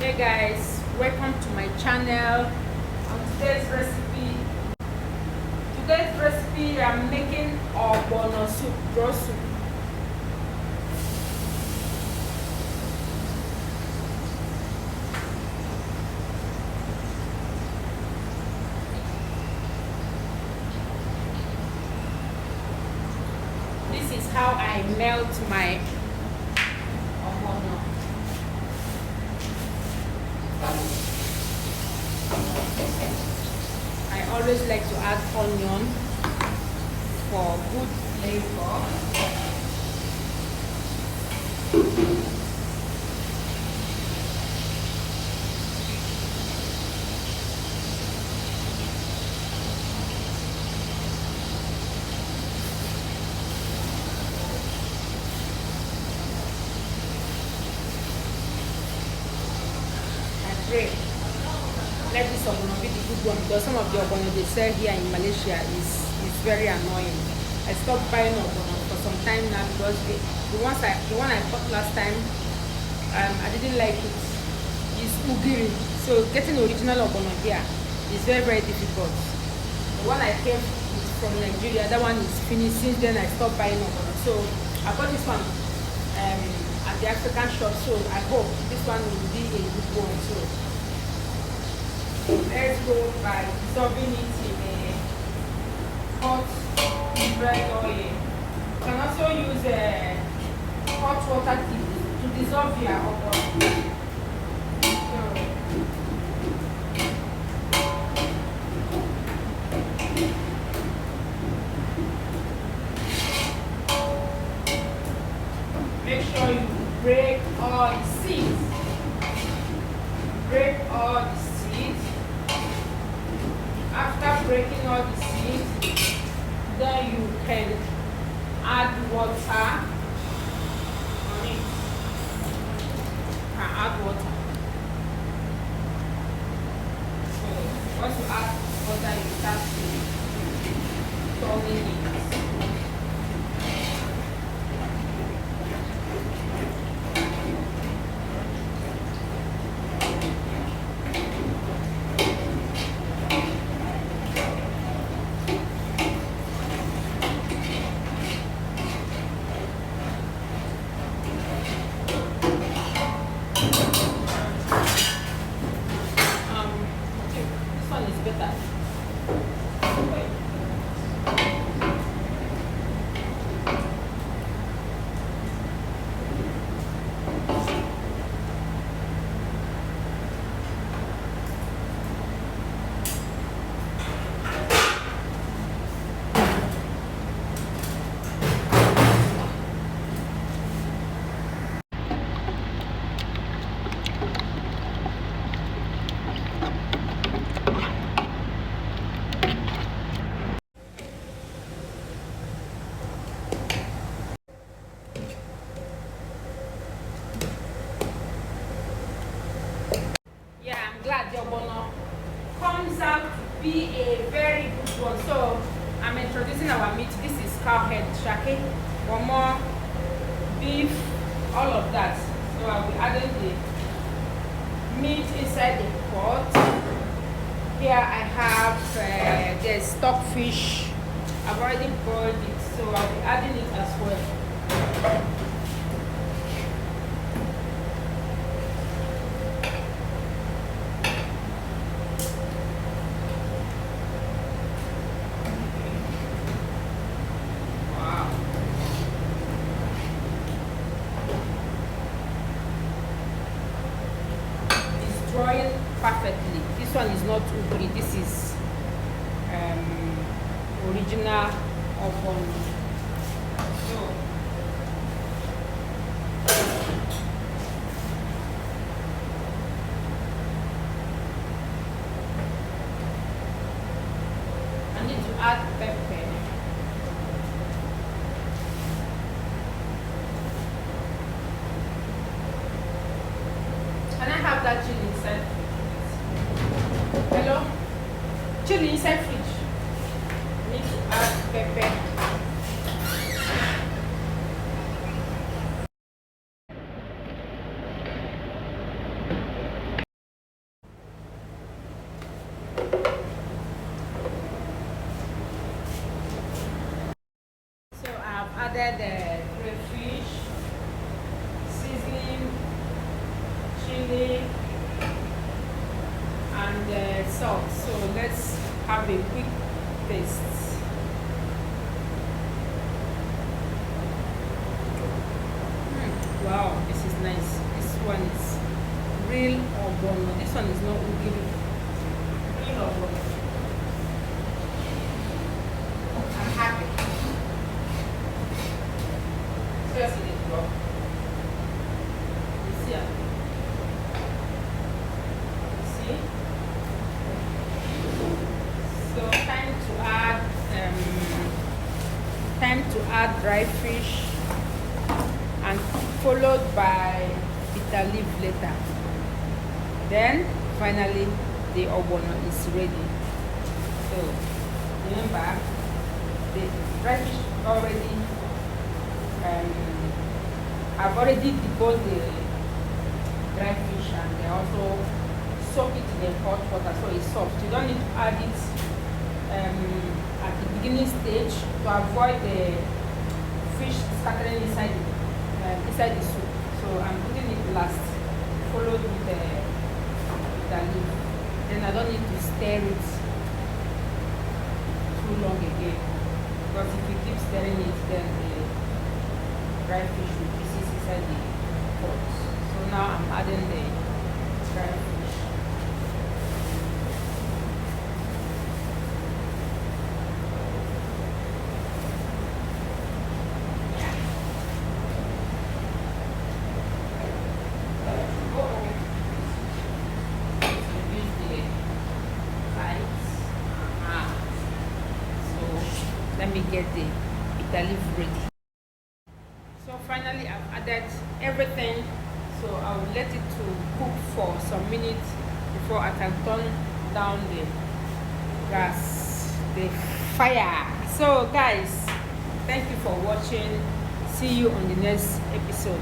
Hey guys, welcome to my channel. On today's recipe I'm making Ogbono soup, raw soup. This is how I melt my Ogbono. I always like to add onion for good flavor. I pray let this ogbono be the good one, because some of the ogbono they sell here in Malaysia is very annoying. I stopped buying ogbono for some time now because the one I bought last time, I didn't like it. It's ugiri, so getting original ogbono here is very difficult. The one I came is from Nigeria. That one is finished. Since then I stopped buying ogbono, so I got this one at the African shop. So I hope this one will be a good one. So let's go by dissolving it in a hot bread oil. You can also use hot water to dissolve your ogbono. Make sure you break all the seeds. Break all the seeds. After breaking all the seeds, then you can add water on it. You can add water. So once you add water, you start turning it. Glad the ogbono comes out to be a very good one. So I'm introducing our meat. This is cow head, shake, one more beef, all of that. So I'll be adding the meat inside the pot. Here I have the stockfish. I've already boiled it, so I'll be adding it as well. Drawing perfectly. This one is not ugly. This is original ogbono. So I need to add pepper. Can I have that chili inside? Hello? Chili inside fridge. Need to add pepper. added crayfish, seasoning, chili, and salt. So let's have a quick taste. Wow, this is nice. This one is real Ogbono. This one is not ugiri. Real Ogbono. I'm happy. Seriously, it bro. You see? You see? So time to add dry fish and followed by bitter leaf later. Then finally the ogbono is ready. So remember the dry fish already I've already deboned the dry fish and they also soak it in the hot water so it's soft. You don't need to add it at the beginning stage to avoid the fish scattering inside the soup. So I'm putting it last, followed with the leaf. Then I don't need to stir it too long again because if you keep stirring it, then the dry fish will pieces inside the pot. So now I'm adding the dry fish. Let me get the bitter leaf ready. So finally I've added everything, so I will let it to cook for some minutes before I can turn down the gas, the fire. So guys, thank you for watching. See you on the next episode.